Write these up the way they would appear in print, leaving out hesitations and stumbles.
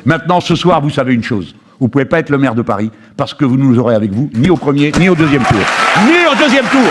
Maintenant, ce soir, vous savez une chose. Vous ne pouvez pas être le maire de Paris parce que vous ne nous aurez avec vous ni au premier, ni au deuxième tour. Ni au deuxième tour.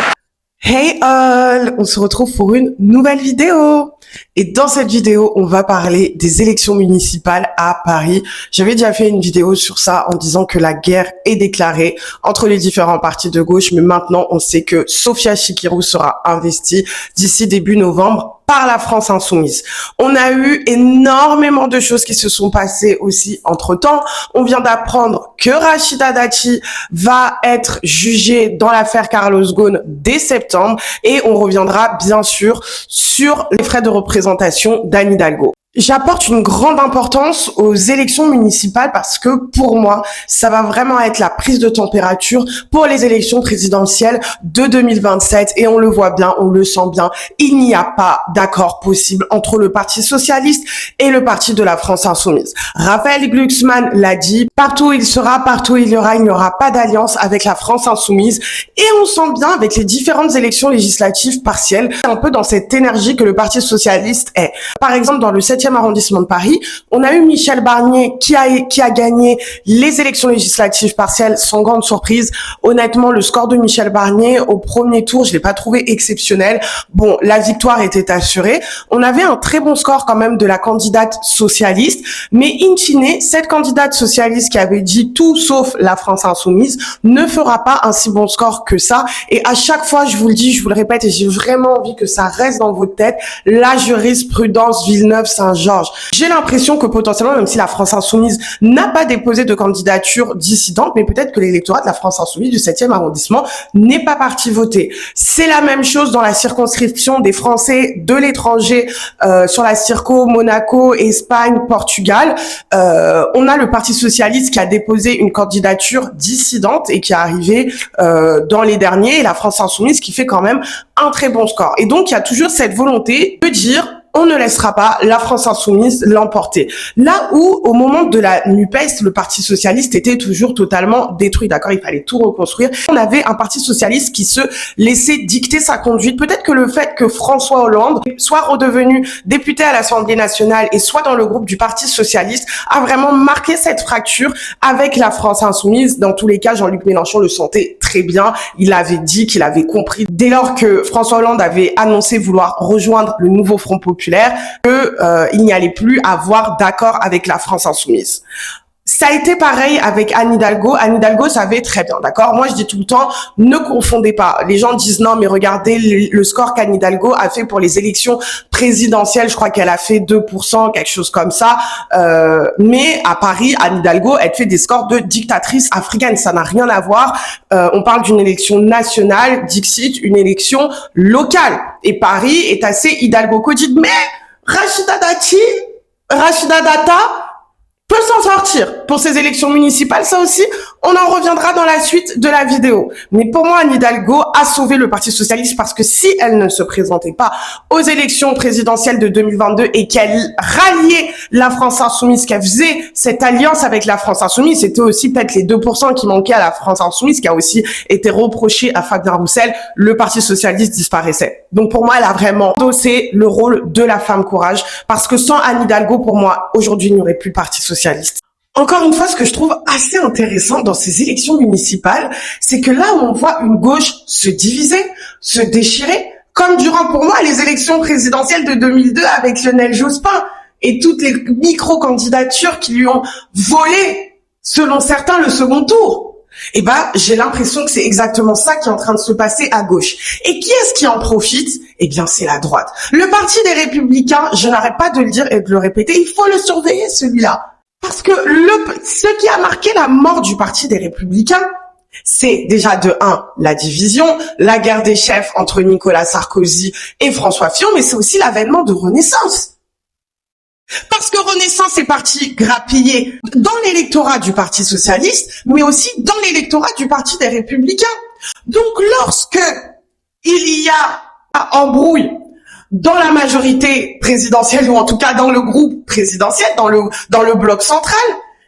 Hey all, on se retrouve pour une nouvelle vidéo. Et dans cette vidéo, on va parler des élections municipales à Paris. J'avais déjà fait une vidéo sur ça en disant que la guerre est déclarée entre les différents partis de gauche. Mais maintenant, on sait que Sofia Chikirou sera investie d'ici début novembre par la France Insoumise. On a eu énormément de choses qui se sont passées aussi entre-temps. On vient d'apprendre que Rachida Dati va être jugée dans l'affaire Carlos Ghosn dès septembre et on reviendra bien sûr sur les frais de représentation d'Anne Hidalgo. J'apporte une grande importance aux élections municipales parce que pour moi, ça va vraiment être la prise de température pour les élections présidentielles de 2027 et on le voit bien, on le sent bien, il n'y a pas d'accord possible entre le Parti socialiste et le Parti de la France insoumise. Raphaël Glucksmann l'a dit, partout où il sera, partout où il n'y aura pas d'alliance avec la France insoumise et on sent bien avec les différentes élections législatives partielles, un peu dans cette énergie que le Parti socialiste est. Par exemple, dans le 7e arrondissement de Paris, on a eu Michel Barnier qui a gagné les élections législatives partielles sans grande surprise. Honnêtement, le score de Michel Barnier au premier tour, je l'ai pas trouvé exceptionnel. Bon, la victoire était assurée. On avait un très bon score quand même de la candidate socialiste, mais in fine, cette candidate socialiste qui avait dit tout sauf la France insoumise ne fera pas un si bon score que ça. Et à chaque fois, je vous le dis, je vous le répète, et j'ai vraiment envie que ça reste dans votre tête, la jurisprudence Villeneuve-Saint-Georges. J'ai l'impression que potentiellement, même si la France insoumise n'a pas déposé de candidature dissidente, mais peut-être que l'électorat de la France insoumise du 7e arrondissement n'est pas parti voter. C'est la même chose dans la circonscription des Français de l'étranger, sur la circo Monaco, Espagne, Portugal. On a le Parti socialiste qui a déposé une candidature dissidente et qui est arrivé dans les derniers, et la France insoumise qui fait quand même un très bon score. Et donc, il y a toujours cette volonté de dire on ne laissera pas la France insoumise l'emporter. Là où, au moment de la NUPES, le Parti socialiste était toujours totalement détruit, d'accord? Il fallait tout reconstruire. On avait un Parti socialiste qui se laissait dicter sa conduite. Peut-être que le fait que François Hollande soit redevenu député à l'Assemblée nationale et soit dans le groupe du Parti socialiste a vraiment marqué cette fracture avec la France insoumise. Dans tous les cas, Jean-Luc Mélenchon le sentait très bien. Il avait dit qu'il avait compris dès lors que François Hollande avait annoncé vouloir rejoindre le nouveau Front populaire que il n'y allait plus avoir d'accord avec la France insoumise. Ça a été pareil avec Anne Hidalgo. Anne Hidalgo savait très bien, d'accord? Moi, je dis tout le temps, ne confondez pas. Les gens disent non, mais regardez le score qu'Anne Hidalgo a fait pour les élections présidentielles. Je crois qu'elle a fait 2%, quelque chose comme ça. Mais à Paris, Anne Hidalgo, elle fait des scores de dictatrice africaine. Ça n'a rien à voir. On parle d'une élection nationale, Dixit, une élection locale. Et Paris est assez Hidalgo-codite. Mais Rachida Data peut s'en sortir pour ces élections municipales. Ça aussi, on en reviendra dans la suite de la vidéo. Mais pour moi, Anne Hidalgo a sauvé le Parti socialiste parce que si elle ne se présentait pas aux élections présidentielles de 2022 et qu'elle ralliait la France insoumise, qu'elle faisait cette alliance avec la France insoumise, c'était aussi peut-être les 2% qui manquaient à la France insoumise, qui a aussi été reproché à Fabien Roussel, le Parti socialiste disparaissait. Donc pour moi, elle a vraiment endossé le rôle de la femme courage parce que sans Anne Hidalgo, pour moi, aujourd'hui, il n'y aurait plus de Parti socialiste. Encore une fois, ce que je trouve assez intéressant dans ces élections municipales, c'est que là où on voit une gauche se diviser, se déchirer, comme durant pour moi les élections présidentielles de 2002 avec Lionel Jospin et toutes les micro-candidatures qui lui ont volé, selon certains, le second tour. Eh ben, j'ai l'impression que c'est exactement ça qui est en train de se passer à gauche. Et qui est-ce qui en profite? Eh bien, c'est la droite. Le Parti des Républicains, je n'arrête pas de le dire et de le répéter, il faut le surveiller, celui-là. Parce que ce qui a marqué la mort du Parti des Républicains, c'est déjà de 1, la division, la guerre des chefs entre Nicolas Sarkozy et François Fillon, mais c'est aussi l'avènement de Renaissance. Parce que Renaissance est parti grappiller dans l'électorat du Parti socialiste, mais aussi dans l'électorat du Parti des Républicains. Donc lorsque il y a embrouille dans la majorité présidentielle, ou en tout cas dans le groupe présidentiel, dans le bloc central,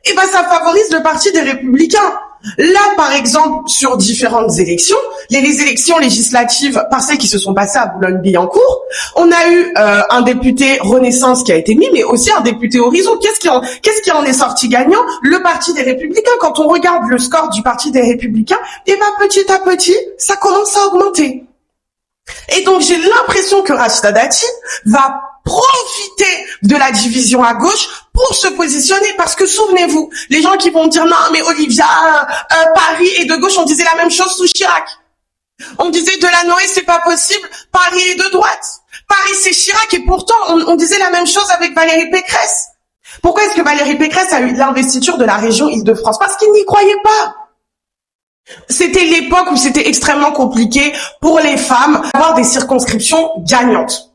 eh ben ça favorise le Parti des Républicains. Là, par exemple, sur différentes élections, les élections législatives partielles qui se sont passées à Boulogne-Billancourt, on a eu un député Renaissance qui a été mis, mais aussi un député Horizon. Qu'est-ce qui en est sorti gagnant? Le Parti des Républicains. Quand on regarde le score du Parti des Républicains, et ben petit à petit, ça commence à augmenter. Et donc j'ai l'impression que Rachida Dati va profiter de la division à gauche pour se positionner, parce que souvenez-vous, les gens qui vont dire non mais Olivia, Paris est de gauche, on disait la même chose sous Chirac. On disait Delanoë c'est pas possible, Paris est de droite. Paris c'est Chirac, et pourtant on disait la même chose avec Valérie Pécresse. Pourquoi est-ce que Valérie Pécresse a eu l'investiture de la région Île-de-France? Parce qu'il n'y croyait pas. C'était l'époque où c'était extrêmement compliqué pour les femmes d'avoir des circonscriptions gagnantes.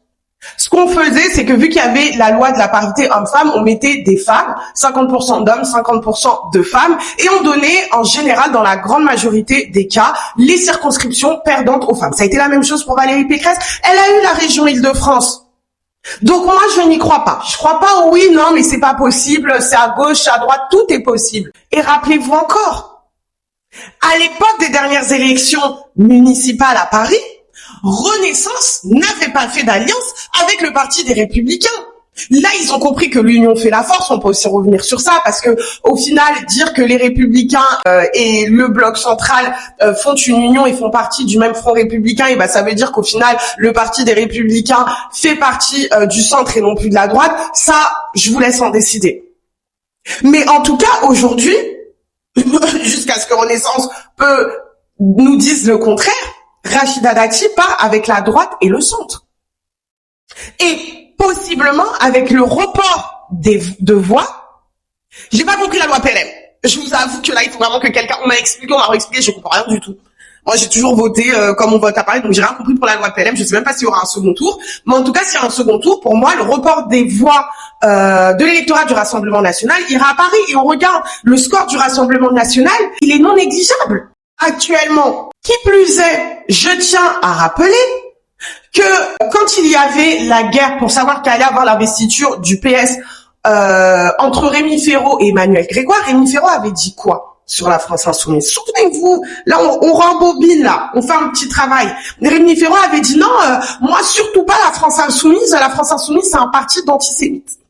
Ce qu'on faisait, c'est que vu qu'il y avait la loi de la parité homme-femme, on mettait des femmes, 50% d'hommes, 50% de femmes, et on donnait en général, dans la grande majorité des cas, les circonscriptions perdantes aux femmes. Ça a été la même chose pour Valérie Pécresse. Elle a eu la région Île-de-France. Donc moi, je n'y crois pas. Je crois pas, oui, non, mais c'est pas possible, c'est à gauche, à droite, tout est possible. Et rappelez-vous encore, à l'époque des dernières élections municipales à Paris, Renaissance n'avait pas fait d'alliance avec le Parti des Républicains. Là, ils ont compris que l'union fait la force. On peut aussi revenir sur ça, parce que au final, dire que les Républicains et le bloc central font une union et font partie du même front républicain, et ben ça veut dire qu'au final, le Parti des Républicains fait partie du centre et non plus de la droite. Ça, je vous laisse en décider. Mais en tout cas, aujourd'hui, jusqu'à ce que Renaissance nous dise le contraire, Rachida Dati part avec la droite et le centre. Et possiblement avec le report de voix. J'ai pas compris la loi PLM. Je vous avoue que là, il faut vraiment que quelqu'un, on m'a expliqué, on m'a réexpliqué, je comprends rien du tout. Moi, j'ai toujours voté comme on vote à Paris, donc j'ai rien compris pour la loi PLM. Je sais même pas s'il y aura un second tour. Mais en tout cas, s'il y a un second tour, pour moi, le report des voix de l'électorat du Rassemblement national ira à Paris. Et on regarde le score du Rassemblement national, il est non négligeable. Actuellement, qui plus est, je tiens à rappeler que quand il y avait la guerre pour savoir qu'il allait avoir l'investiture du PS entre Rémi Féraud et Emmanuel Grégoire, Rémi Féraud avait dit quoi sur la France Insoumise? Souvenez-vous, là on rembobine, là, on fait un petit travail. Rémi Féraud avait dit non, moi surtout pas la France Insoumise. La France Insoumise c'est un parti d'antisémites.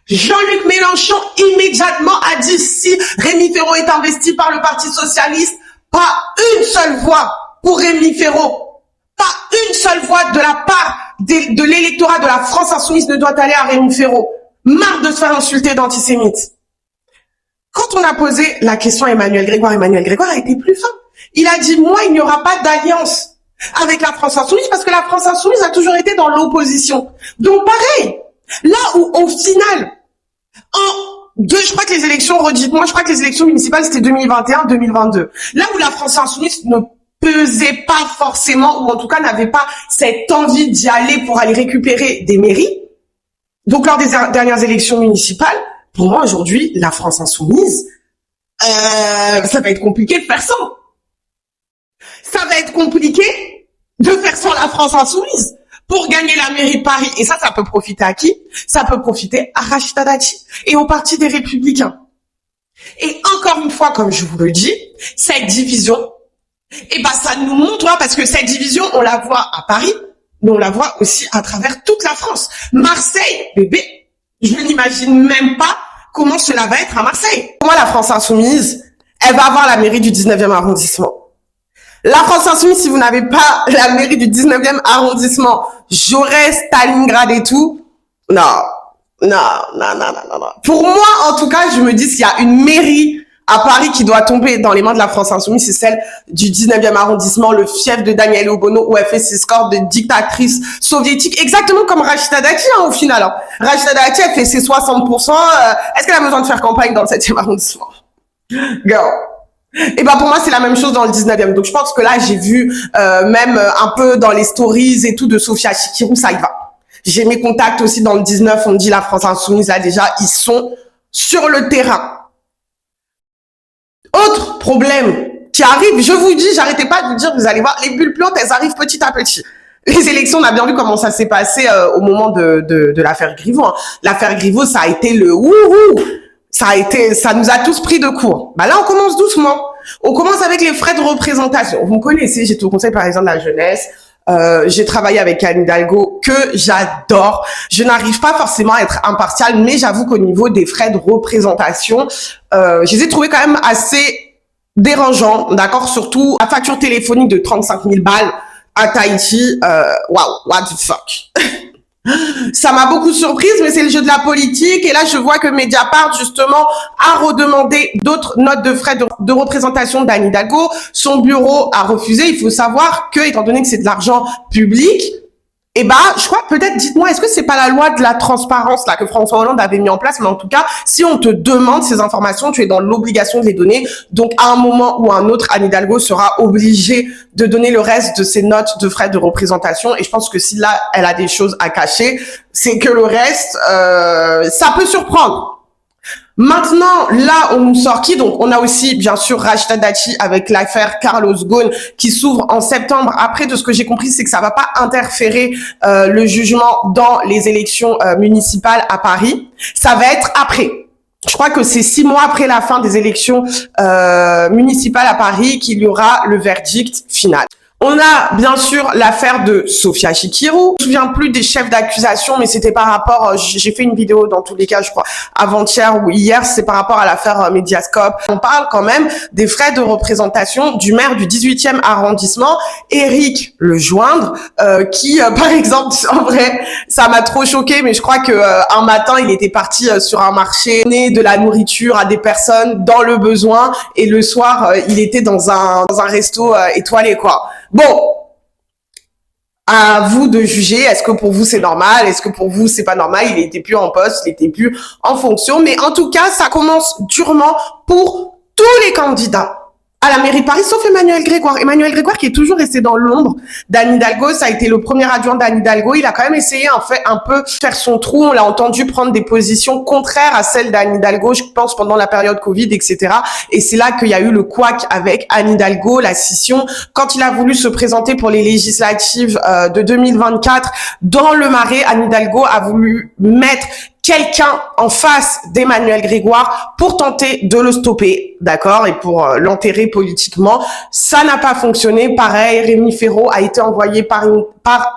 Jean-Luc Mélenchon immédiatement a dit si Rémi Féraud est investi par le Parti socialiste, pas une seule voix pour Rémi Féraud, pas une seule voix de la part de l'électorat de la France Insoumise ne doit aller à Rémi Féraud. Marre de se faire insulter d'antisémite. Quand on a posé la question à Emmanuel Grégoire a été plus fin. Il a dit moi il n'y aura pas d'alliance avec la France Insoumise parce que la France Insoumise a toujours été dans l'opposition. Donc pareil, là où au final, je crois que les élections, redites-moi, je crois que les élections municipales c'était 2021-2022. Là où la France Insoumise ne pesait pas forcément, ou en tout cas n'avait pas cette envie d'y aller pour aller récupérer des mairies. Donc lors des dernières élections municipales, pour moi aujourd'hui, la France Insoumise, ça va être compliqué de faire sans. Ça va être compliqué de faire sans la France Insoumise pour gagner la mairie de Paris. Et ça peut profiter à qui? Ça peut profiter à Rachida Dati et au Parti des Républicains. Et encore une fois, comme je vous le dis, cette division, ça nous montre, parce que cette division, on la voit à Paris, mais on la voit aussi à travers toute la France. Marseille, bébé, je n'imagine même pas comment cela va être à Marseille. Pour moi, la France Insoumise, elle va avoir la mairie du 19e arrondissement. La France Insoumise, si vous n'avez pas la mairie du 19e arrondissement, Jaurès, Stalingrad et tout, non. Pour moi, en tout cas, je me dis, s'il y a une mairie à Paris qui doit tomber dans les mains de la France Insoumise, c'est celle du 19e arrondissement, le fief de Danièle Obono, où elle fait ses scores de dictatrice soviétique, exactement comme Rachida Dati, au final. Hein. Rachida Dati, elle fait ses 60%. Est-ce qu'elle a besoin de faire campagne dans le 7e arrondissement? Girl. Et pour moi, c'est la même chose dans le 19e. Donc, je pense que là, j'ai vu même un peu dans les stories et tout de Sophia Chikirou, ça y va. J'ai mes contacts aussi dans le 19, on me dit la France Insoumise, là, déjà, ils sont sur le terrain. Autre problème qui arrive, je vous dis, j'arrêtais pas de vous dire, vous allez voir, les bulles puantes, elles arrivent petit à petit. Les élections, on a bien vu comment ça s'est passé au moment de l'affaire Griveaux. Hein. L'affaire Griveaux, ça a été le wouhou. ça nous a tous pris de court. Bah là, on commence doucement. On commence avec les frais de représentation. Vous me connaissez, j'étais au Conseil parisien de la jeunesse. J'ai travaillé avec Anne Hidalgo, que j'adore. Je n'arrive pas forcément à être impartiale, mais j'avoue qu'au niveau des frais de représentation, je les ai trouvés quand même assez dérangeants, d'accord? Surtout la facture téléphonique de 35 000 balles à Tahiti. Wow, what the fuck? Ça m'a beaucoup surprise, mais c'est le jeu de la politique. Et là, je vois que Mediapart, justement, a redemandé d'autres notes de frais de représentation d'Anne Hidalgo. Son bureau a refusé. Il faut savoir que, étant donné que c'est de l'argent public, eh ben, je crois, peut-être, dites-moi, est-ce que c'est pas la loi de la transparence, là, que François Hollande avait mis en place? Mais en tout cas, si on te demande ces informations, tu es dans l'obligation de les donner. Donc, à un moment ou à un autre, Anne Hidalgo sera obligée de donner le reste de ses notes de frais de représentation. Et je pense que si là, elle a des choses à cacher, c'est que le reste, ça peut surprendre. Maintenant, là, on nous sort qui? Donc, on a aussi, bien sûr, Rachida Dati avec l'affaire Carlos Ghosn qui s'ouvre en septembre. Après, de ce que j'ai compris, c'est que ça va pas interférer le jugement dans les élections municipales à Paris. Ça va être après. Je crois que c'est 6 mois après la fin des élections municipales à Paris qu'il y aura le verdict final. On a bien sûr l'affaire de Sofia Chikirou. Je me souviens plus des chefs d'accusation, mais c'était par rapport, j'ai fait une vidéo dans tous les cas, je crois, avant-hier ou hier, c'est par rapport à l'affaire Mediascope. On parle quand même des frais de représentation du maire du 18e arrondissement, Éric Lejoindre, qui, par exemple, en vrai, ça m'a trop choqué, mais je crois que un matin, il était parti sur un marché, donner de la nourriture à des personnes dans le besoin, et le soir, il était dans un resto étoilé, quoi. Bon, à vous de juger. Est-ce que pour vous c'est normal? Est-ce que pour vous c'est pas normal? Il était plus en poste, il était plus en fonction. Mais en tout cas, ça commence durement pour tous les candidats à la mairie de Paris, sauf Emmanuel Grégoire. Emmanuel Grégoire qui est toujours resté dans l'ombre d'Anne Hidalgo. Ça a été le premier adjoint d'Anne Hidalgo. Il a quand même essayé, en fait, un peu faire son trou. On l'a entendu prendre des positions contraires à celles d'Anne Hidalgo, je pense, pendant la période Covid, etc. Et c'est là qu'il y a eu le couac avec Anne Hidalgo, la scission. Quand il a voulu se présenter pour les législatives de 2024 dans le Marais, Anne Hidalgo a voulu mettre quelqu'un en face d'Emmanuel Grégoire pour tenter de le stopper, d'accord, et pour l'enterrer politiquement. Ça n'a pas fonctionné. Pareil, Rémi Féraud a été envoyé par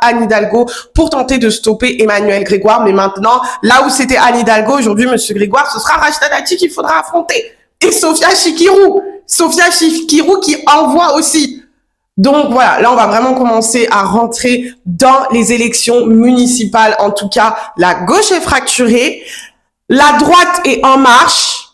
Anne Hidalgo pour tenter de stopper Emmanuel Grégoire. Mais maintenant, là où c'était Anne Hidalgo, aujourd'hui, Monsieur Grégoire, ce sera Rachida Dati qu'il faudra affronter. Et Sofia Chikirou qui envoie aussi. Donc voilà, là on va vraiment commencer à rentrer dans les élections municipales. En tout cas, la gauche est fracturée, la droite est en marche.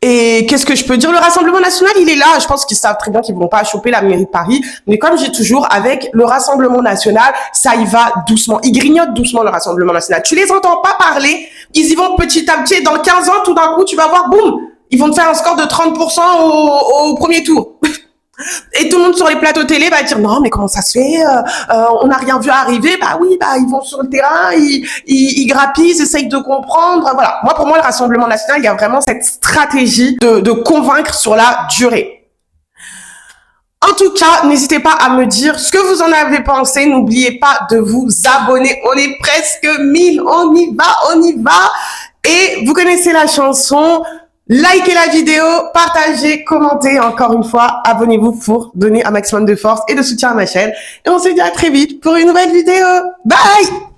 Et qu'est-ce que je peux dire? Le Rassemblement national, il est là. Je pense qu'ils savent très bien qu'ils vont pas choper la mairie de Paris. Mais comme j'ai toujours, avec le Rassemblement national, ça y va doucement. Ils grignotent doucement le Rassemblement national. Tu les entends pas parler. Ils y vont petit à petit. Dans 15 ans, tout d'un coup, tu vas voir, boum, ils vont te faire un score de 30% au premier tour. Et tout le monde sur les plateaux télé va dire non mais comment ça se fait, on n'a rien vu arriver. Bah oui, bah ils vont sur le terrain, ils grappillent, ils essayent de comprendre. Voilà. Moi, pour moi, le Rassemblement national, il y a vraiment cette stratégie de convaincre sur la durée. En tout cas, n'hésitez pas à me dire ce que vous en avez pensé. N'oubliez pas de vous abonner. On est presque 1000. On y va. Et vous connaissez la chanson. Likez la vidéo, partagez, commentez, encore une fois, abonnez-vous pour donner un maximum de force et de soutien à ma chaîne. Et on se dit à très vite pour une nouvelle vidéo. Bye!